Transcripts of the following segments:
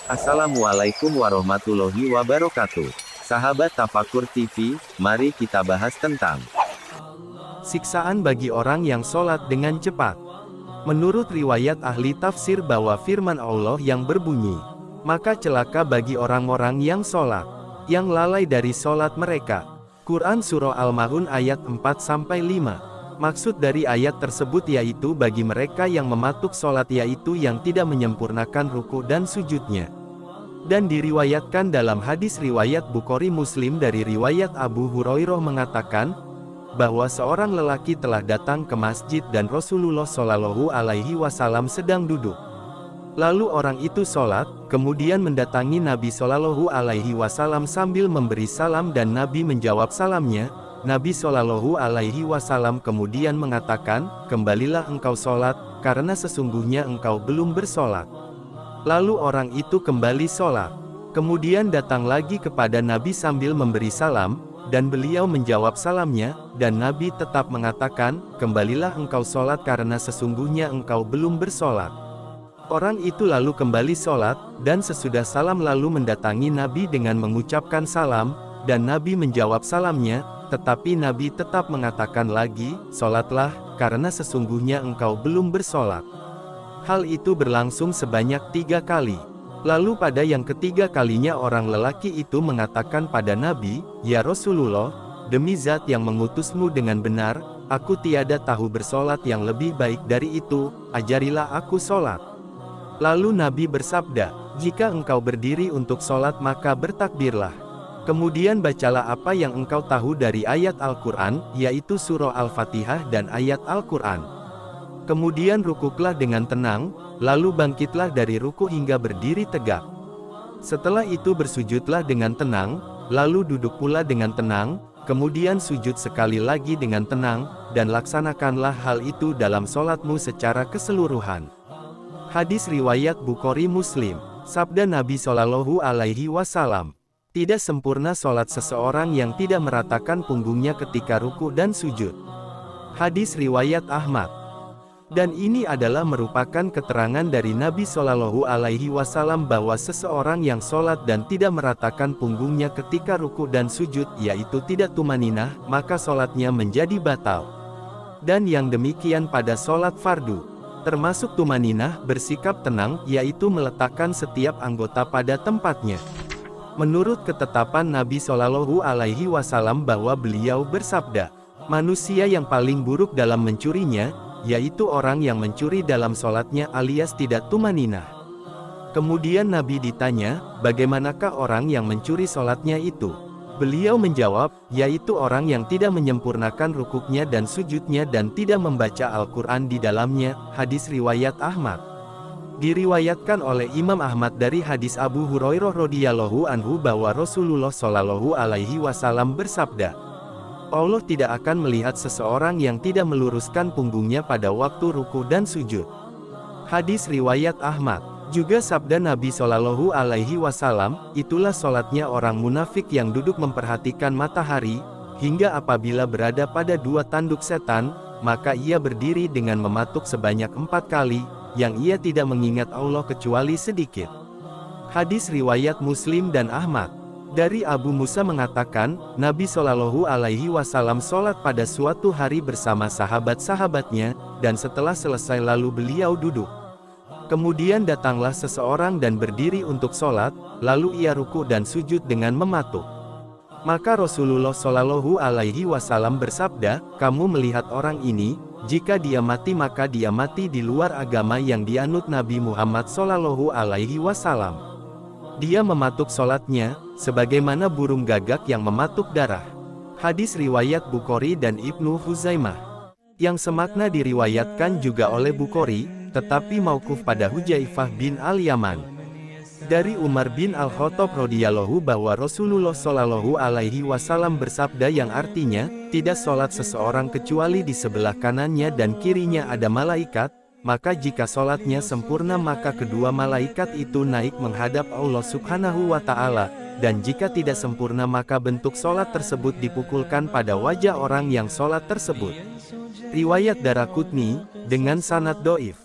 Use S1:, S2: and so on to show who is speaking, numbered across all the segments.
S1: Assalamualaikum warahmatullahi wabarakatuh. Sahabat Tafakur TV, mari kita bahas tentang siksaan bagi orang yang sholat dengan cepat. Menurut riwayat ahli tafsir bahwa firman Allah yang berbunyi, maka celaka bagi orang-orang yang sholat, yang lalai dari sholat mereka. Quran Surah Al-Ma'un ayat 4-5. Maksud dari ayat tersebut yaitu bagi mereka yang mematuk sholat yaitu yang tidak menyempurnakan ruku dan sujudnya. Dan diriwayatkan dalam hadis riwayat Bukhari Muslim dari riwayat Abu Hurairah mengatakan, bahwa seorang lelaki telah datang ke masjid dan Rasulullah Shallallahu Alaihi Wasallam sedang duduk. Lalu orang itu sholat, kemudian mendatangi Nabi Shallallahu Alaihi Wasallam sambil memberi salam dan Nabi menjawab salamnya. Nabi Shallallahu Alaihi Wasallam kemudian mengatakan, kembalilah engkau sholat, karena sesungguhnya engkau belum bersolat. Lalu orang itu kembali sholat. Kemudian datang lagi kepada Nabi sambil memberi salam, dan beliau menjawab salamnya, dan Nabi tetap mengatakan, kembalilah engkau sholat karena sesungguhnya engkau belum bersolat. Orang itu lalu kembali sholat, dan sesudah salam lalu mendatangi Nabi dengan mengucapkan salam, dan Nabi menjawab salamnya, tetapi Nabi tetap mengatakan lagi, sholatlah, karena sesungguhnya engkau belum bersolat. Hal itu berlangsung sebanyak 3 kali. Lalu pada yang ketiga kalinya orang lelaki itu mengatakan pada Nabi, ya Rasulullah, demi zat yang mengutusmu dengan benar, aku tiada tahu bersolat yang lebih baik dari itu, ajarilah aku solat. Lalu Nabi bersabda, jika engkau berdiri untuk solat maka bertakbirlah. Kemudian bacalah apa yang engkau tahu dari ayat Al-Quran, yaitu surah Al-Fatihah dan ayat Al-Quran. Kemudian rukuklah dengan tenang, lalu bangkitlah dari ruku hingga berdiri tegak. Setelah itu bersujudlah dengan tenang, lalu duduk pula dengan tenang, kemudian sujud sekali lagi dengan tenang, dan laksanakanlah hal itu dalam sholatmu secara keseluruhan. Hadis riwayat Bukhari Muslim. Sabda Nabi Shallallahu Alaihi Wasallam, tidak sempurna sholat seseorang yang tidak meratakan punggungnya ketika ruku dan sujud. Hadis riwayat Ahmad. Dan ini adalah merupakan keterangan dari Nabi Shallallahu Alaihi Wasallam bahwa seseorang yang sholat dan tidak meratakan punggungnya ketika ruku dan sujud, yaitu tidak tumaninah, maka sholatnya menjadi batal. Dan yang demikian pada sholat fardu, termasuk tumaninah, bersikap tenang, yaitu meletakkan setiap anggota pada tempatnya. Menurut ketetapan Nabi Shallallahu Alaihi Wasallam bahwa beliau bersabda, manusia yang paling buruk dalam mencurinya, yaitu orang yang mencuri dalam sholatnya alias tidak tumaninah. Kemudian Nabi ditanya, bagaimanakah orang yang mencuri sholatnya itu? Beliau menjawab, yaitu orang yang tidak menyempurnakan rukuknya dan sujudnya dan tidak membaca Al-Quran di dalamnya. Hadis riwayat Ahmad. Diriwayatkan oleh Imam Ahmad dari hadis Abu Hurairah radhiyallahu anhu bahwa Rasulullah Shallallahu Alaihi Wasallam bersabda, Allah tidak akan melihat seseorang yang tidak meluruskan punggungnya pada waktu ruku dan sujud. Hadis riwayat Ahmad. Juga sabda Nabi Shallallahu Alaihi Wasallam, itulah sholatnya orang munafik yang duduk memperhatikan matahari, hingga apabila berada pada 2 tanduk setan, maka ia berdiri dengan mematuk sebanyak 4 kali, yang ia tidak mengingat Allah kecuali sedikit. Hadis riwayat Muslim dan Ahmad. Dari Abu Musa mengatakan, Nabi Shallallahu Alaihi Wasallam sholat pada suatu hari bersama sahabat-sahabatnya, dan setelah selesai lalu beliau duduk. Kemudian datanglah seseorang dan berdiri untuk sholat, lalu ia ruku dan sujud dengan mematuk. Maka Rasulullah Shallallahu Alaihi Wasallam bersabda, kamu melihat orang ini, jika dia mati maka dia mati di luar agama yang dianut Nabi Muhammad Shallallahu Alaihi Wasallam. Dia mematuk sholatnya, sebagaimana burung gagak yang mematuk darah. Hadis riwayat Bukhari dan Ibnu Huzaimah. Yang semakna diriwayatkan juga oleh Bukhari, tetapi mauquf pada Hudzaifah bin Al-Yaman. Dari Umar bin Al-Khattab radhiyallahu bahwa Rasulullah Shallallahu Alaihi Wasallam bersabda yang artinya, tidak sholat seseorang kecuali di sebelah kanannya dan kirinya ada malaikat, maka jika sholatnya sempurna maka kedua malaikat itu naik menghadap Allah Subhanahu wa Ta'ala, dan jika tidak sempurna maka bentuk sholat tersebut dipukulkan pada wajah orang yang sholat tersebut. Riwayat Daraqutni, dengan sanad dhaif.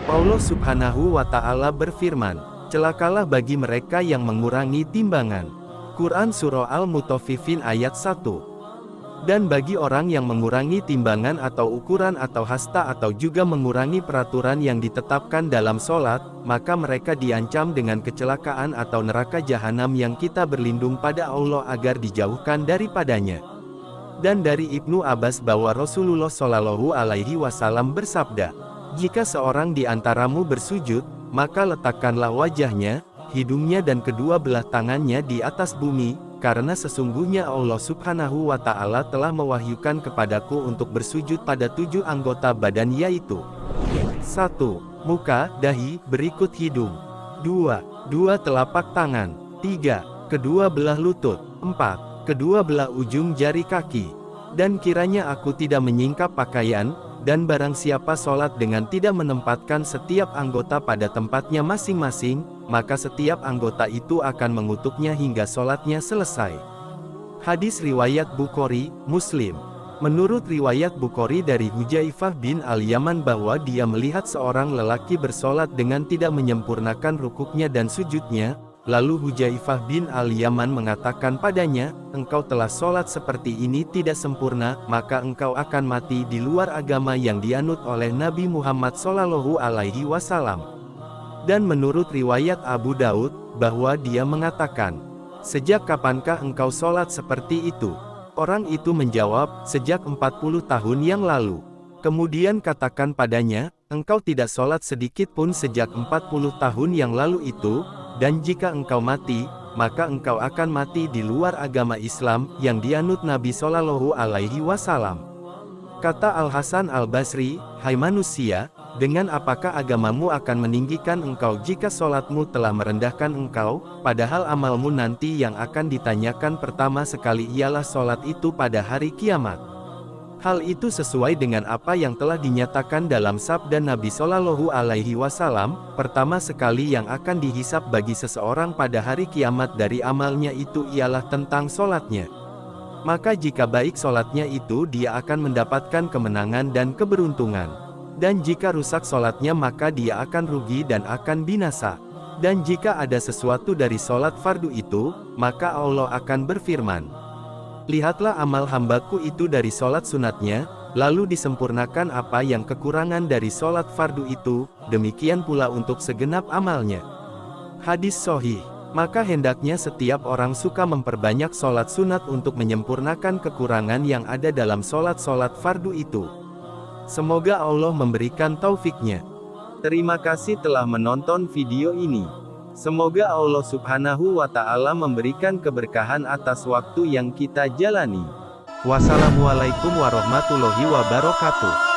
S1: Allah Subhanahu wa Ta'ala berfirman, Celakalah bagi mereka yang mengurangi timbangan. Quran Surah Al-Mutaffifin ayat 1. Dan bagi orang yang mengurangi timbangan atau ukuran atau hasta atau juga mengurangi peraturan yang ditetapkan dalam sholat, maka mereka diancam dengan kecelakaan atau neraka jahanam yang kita berlindung pada Allah agar dijauhkan daripadanya. Dan dari Ibnu Abbas bahwa Rasulullah Shallallahu Alaihi Wasallam bersabda, jika seorang di antaramu bersujud, maka letakkanlah wajahnya, hidungnya dan kedua belah tangannya di atas bumi, karena sesungguhnya Allah Subhanahu wa Ta'ala telah mewahyukan kepadaku untuk bersujud pada 7 anggota badan, yaitu 1. Muka, dahi, berikut hidung. 2. Telapak tangan. 3. Kedua belah lutut. 4. Kedua belah ujung jari kaki. Dan kiranya aku tidak menyingkap pakaian, dan barang siapa sholat dengan tidak menempatkan setiap anggota pada tempatnya masing-masing, maka setiap anggota itu akan mengutuknya hingga sholatnya selesai. Hadis riwayat Bukhari, Muslim. Menurut riwayat Bukhari dari Hudzaifah bin Al-Yaman bahwa dia melihat seorang lelaki bersolat dengan tidak menyempurnakan rukuknya dan sujudnya, lalu Hudzaifah bin Al-Yaman mengatakan padanya, engkau telah sholat seperti ini tidak sempurna, maka engkau akan mati di luar agama yang dianut oleh Nabi Muhammad Shallallahu Alaihi Wasallam. Dan menurut riwayat Abu Daud, bahwa dia mengatakan, sejak kapankah engkau sholat seperti itu? Orang itu menjawab, sejak 40 tahun yang lalu. Kemudian katakan padanya, engkau tidak sholat sedikit pun sejak 40 tahun yang lalu itu, dan jika engkau mati, maka engkau akan mati di luar agama Islam, yang dianut Nabi Shallallahu Alaihi Wasallam. Kata Al-Hasan Al-Basri, hai manusia, dengan apakah agamamu akan meninggikan engkau jika sholatmu telah merendahkan engkau, padahal amalmu nanti yang akan ditanyakan pertama sekali ialah sholat itu pada hari kiamat. Hal itu sesuai dengan apa yang telah dinyatakan dalam sabda Nabi Shallallahu Alaihi Wasallam, pertama sekali yang akan dihisap bagi seseorang pada hari kiamat dari amalnya itu ialah tentang sholatnya. Maka jika baik sholatnya itu dia akan mendapatkan kemenangan dan keberuntungan. Dan jika rusak sholatnya maka dia akan rugi dan akan binasa. Dan jika ada sesuatu dari sholat fardu itu, maka Allah akan berfirman, lihatlah amal hambaku itu dari sholat sunatnya, lalu disempurnakan apa yang kekurangan dari sholat fardu itu, demikian pula untuk segenap amalnya. Hadis sahih. Maka hendaknya setiap orang suka memperbanyak sholat sunat untuk menyempurnakan kekurangan yang ada dalam sholat-sholat fardu itu. Semoga Allah memberikan taufiknya. Terima kasih telah menonton video ini. Semoga Allah Subhanahu wa Ta'ala memberikan keberkahan atas waktu yang kita jalani. Wassalamualaikum warahmatullahi wabarakatuh.